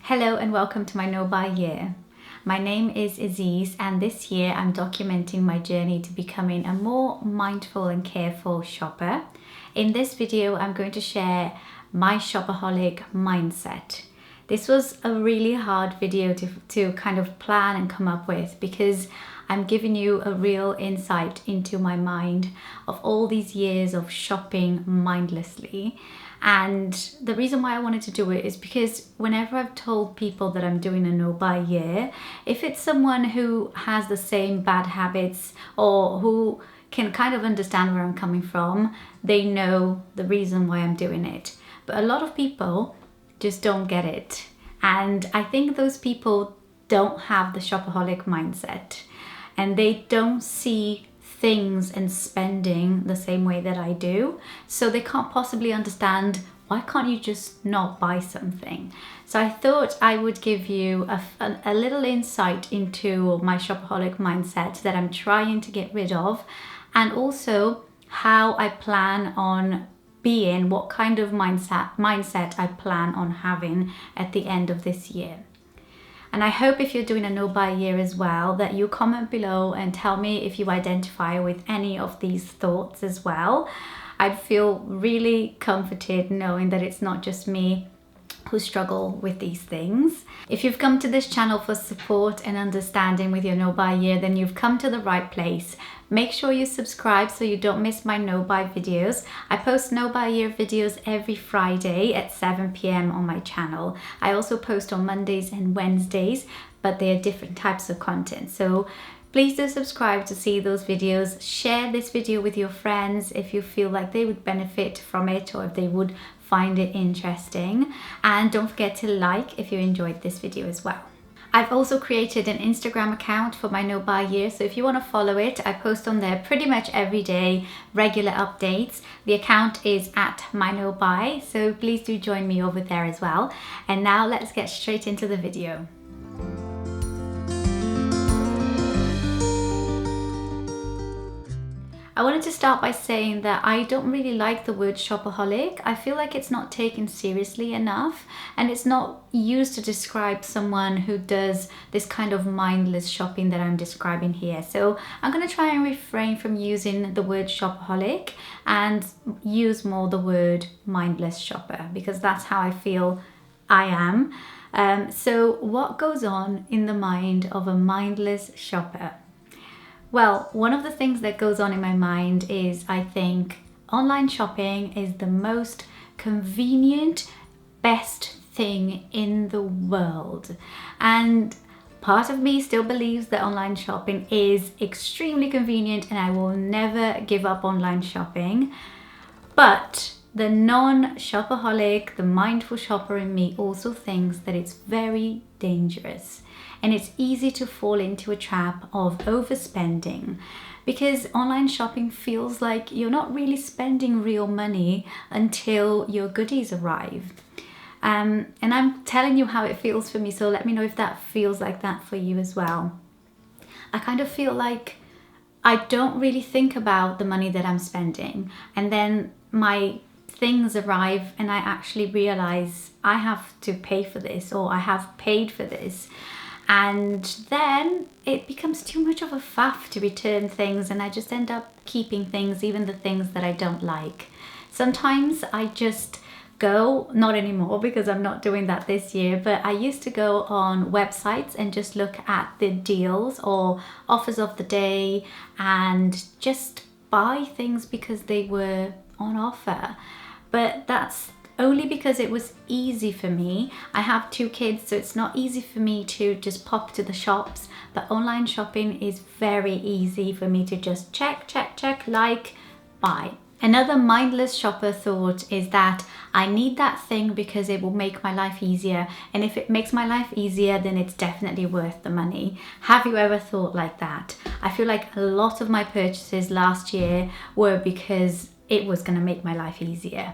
Hello and welcome to my No Buy Year. My name is Ysis and this year I'm documenting my journey to becoming a more mindful and careful shopper. In this video I'm going to share my shopaholic mindset. This was a really hard video to kind of plan and come up with because I'm giving you a real insight into my mind of all these years of shopping mindlessly. And the reason why I wanted to do it is because whenever I've told people that I'm doing a no buy year, if it's someone who has the same bad habits or who can kind of understand where I'm coming from, they know the reason why I'm doing it. But a lot of people just don't get it. And I think those people don't have the shopaholic mindset and they don't see things and spending the same way that I do. So they can't possibly understand, why can't you just not buy something? So I thought I would give you a little insight into my shopaholic mindset that I'm trying to get rid of, and also how I plan on being, what kind of mindset I plan on having at the end of this year. And I hope if you're doing a no buy year as well, that you comment below and tell me if you identify with any of these thoughts as well. I'd feel really comforted knowing that it's not just me who struggle with these things. If you've come to this channel for support and understanding with your no buy year, then you've come to the right place. Make sure you subscribe so you don't miss my no buy videos. I post no buy year videos every Friday at 7 p.m. on my channel. I also post on Mondays and Wednesdays, but they are different types of content. So please do subscribe to see those videos. Share this video with your friends if you feel like they would benefit from it or if they would find it interesting. And don't forget to like if you enjoyed this video as well. I've also created an Instagram account for my no buy year, so if you want to follow it, I post on there pretty much every day, regular updates. The account is at my no buy, so please do join me over there as well. And now let's get straight into the video. I wanted to start by saying that I don't really like the word shopaholic. I feel like it's not taken seriously enough and it's not used to describe someone who does this kind of mindless shopping that I'm describing here. So I'm going to try and refrain from using the word shopaholic and use more the word mindless shopper because that's how I feel I am. So what goes on in the mind of a mindless shopper? Well, one of the things that goes on in my mind is I think online shopping is the most convenient, best thing in the world. And part of me still believes that online shopping is extremely convenient and I will never give up online shopping. But the non-shopaholic, the mindful shopper in me also thinks that it's very dangerous. And it's easy to fall into a trap of overspending because online shopping feels like you're not really spending real money until your goodies arrive. And I'm telling you how it feels for me, so let me know if that feels like that for you as well. I kind of feel like I don't really think about the money that I'm spending, and then my things arrive and I actually realize I have to pay for this or I have paid for this. And then it becomes too much of a faff to return things and I just end up keeping things, even the things that I don't like. Sometimes I just go, not anymore because I'm not doing that this year, but I used to go on websites and just look at the deals or offers of the day and just buy things because they were on offer. But that's only because it was easy for me. I have 2 kids, so it's not easy for me to just pop to the shops, but online shopping is very easy for me to just check, like, buy. Another mindless shopper thought is that I need that thing because it will make my life easier, and if it makes my life easier, then it's definitely worth the money. Have you ever thought like that? I feel like a lot of my purchases last year were because it was going to make my life easier.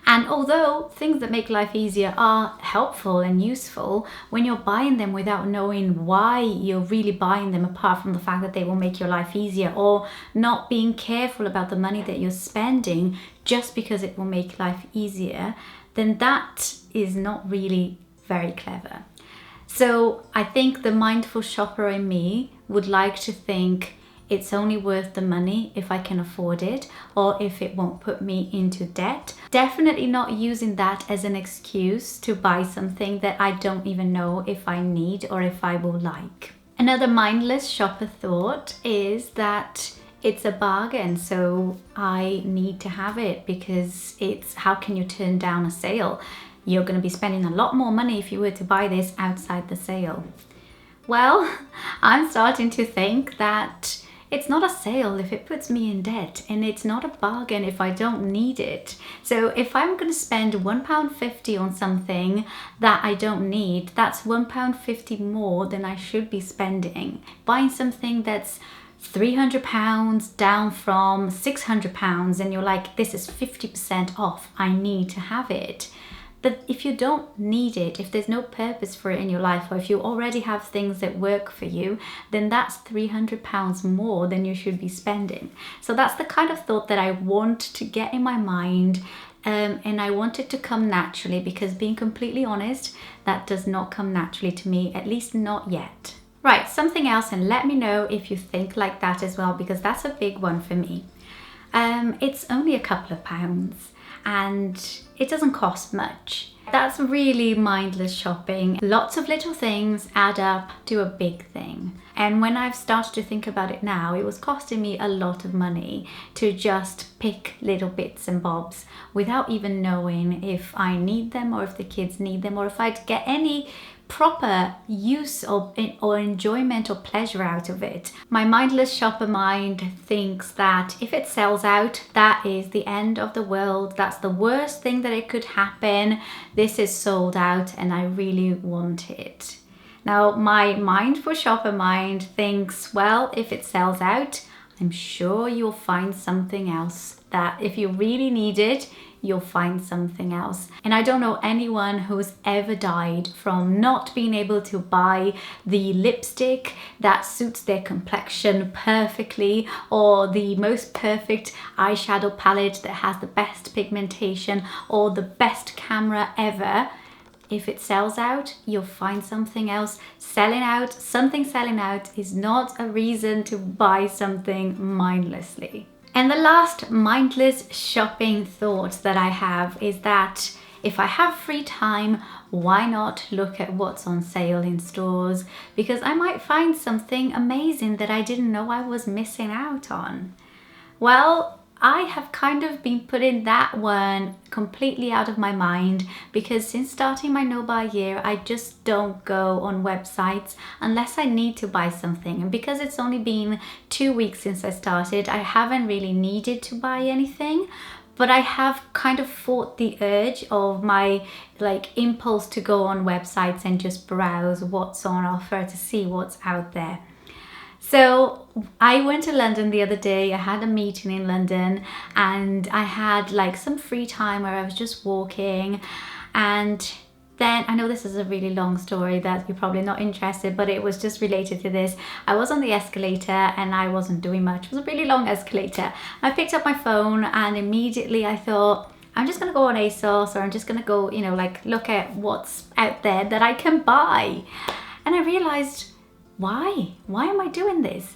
And although things that make life easier are helpful and useful, when you're buying them without knowing why you're really buying them, apart from the fact that they will make your life easier, or not being careful about the money that you're spending just because it will make life easier, then that is not really very clever. So I think the mindful shopper in me would like to think it's only worth the money if I can afford it, or if it won't put me into debt. Definitely not using that as an excuse to buy something that I don't even know if I need or if I will like. Another mindless shopper thought is that it's a bargain, so I need to have it because it's, how can you turn down a sale? You're going to be spending a lot more money if you were to buy this outside the sale. Well, I'm starting to think that it's not a sale if it puts me in debt, and it's not a bargain if I don't need it. So if I'm going to spend £1.50 on something that I don't need, that's £1.50 more than I should be spending. Buying something that's £300 down from £600 and you're like, this is 50% off, I need to have it. But if you don't need it, if there's no purpose for it in your life, or if you already have things that work for you, then that's £300 more than you should be spending. So that's the kind of thought that I want to get in my mind, and I want it to come naturally, because being completely honest, that does not come naturally to me, at least not yet. Right, something else, and let me know if you think like that as well, because that's a big one for me. It's only a couple of pounds and it doesn't cost much. That's really mindless shopping. Lots of little things add up to a big thing. And when I've started to think about it now, it was costing me a lot of money to just pick little bits and bobs without even knowing if I need them or if the kids need them or if I'd get any proper use or enjoyment or pleasure out of it. My mindless shopper mind thinks that if it sells out, that is the end of the world. That's the worst thing that it could happen. This is sold out and I really want it. Now, my mindful shopper mind thinks, well, if it sells out, I'm sure you'll find something else that if you really need it, you'll find something else. And I don't know anyone who's ever died from not being able to buy the lipstick that suits their complexion perfectly, or the most perfect eyeshadow palette that has the best pigmentation, or the best camera ever. If it sells out, you'll find something else. Something selling out is not a reason to buy something mindlessly. And the last mindless shopping thought that I have is that if I have free time, why not look at what's on sale in stores? Because I might find something amazing that I didn't know I was missing out on. Well, I have kind of been putting that one completely out of my mind, because since starting my no-buy year, I just don't go on websites unless I need to buy something. And because it's only been 2 weeks since I started, I haven't really needed to buy anything. But I have kind of fought the urge of my impulse to go on websites and just browse what's on offer to see what's out there. So I went to London the other day. I had a meeting in London and I had some free time where I was just walking, and then, I know this is a really long story that you're probably not interested, but it was just related to this. I was on the escalator and I wasn't doing much. It was a really long escalator. I picked up my phone and immediately I thought, I'm just gonna go on ASOS, or I'm just gonna go, look at what's out there that I can buy. And I realized, why am I doing this?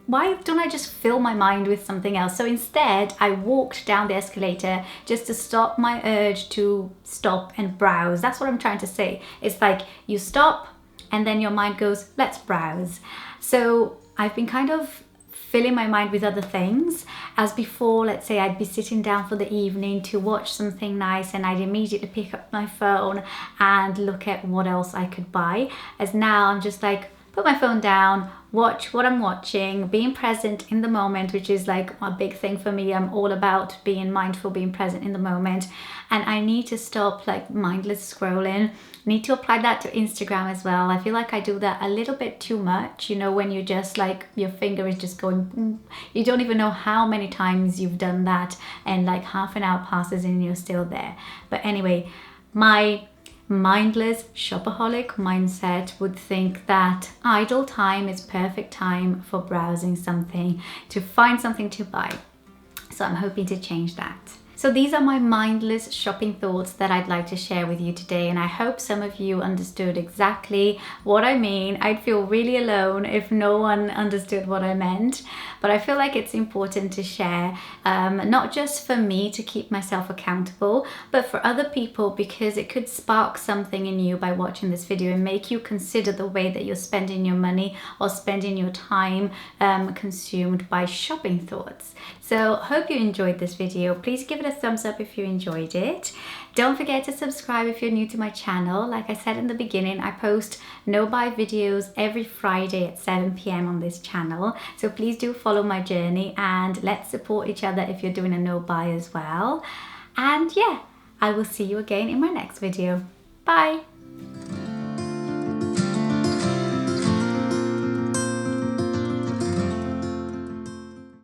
Why don't I just fill my mind with something else? So instead, I walked down the escalator just to stop my urge to stop and browse. That's what I'm trying to say. It's like you stop and then your mind goes, let's browse. So I've been kind of filling my mind with other things. As before, let's say I'd be sitting down for the evening to watch something nice and I'd immediately pick up my phone and look at what else I could buy. As now I'm just like, put my phone down, watch what I'm watching, being present in the moment, which is a big thing for me. I'm all about being mindful, being present in the moment. And I need to stop mindless scrolling. Need to apply that to Instagram as well. I feel like I do that a little bit too much, when you just your finger is just going, you don't even know how many times you've done that, and half an hour passes and you're still there. But anyway, my mindless shopaholic mindset would think that idle time is perfect time for browsing something, to find something to buy. So I'm hoping to change that. So these are my mindless shopping thoughts that I'd like to share with you today, and I hope some of you understood exactly what I mean. I'd feel really alone if no one understood what I meant, but I feel like it's important to share, not just for me to keep myself accountable, but for other people, because it could spark something in you by watching this video and make you consider the way that you're spending your money or spending your time consumed by shopping thoughts. So hope you enjoyed this video. Please give it a thumbs up if you enjoyed it. Don't forget to subscribe if you're new to my channel. Like I said in the beginning, I post no buy videos every Friday at 7 p.m. on this channel. So please do follow my journey and let's support each other if you're doing a no buy as well. And yeah, I will see you again in my next video. Bye.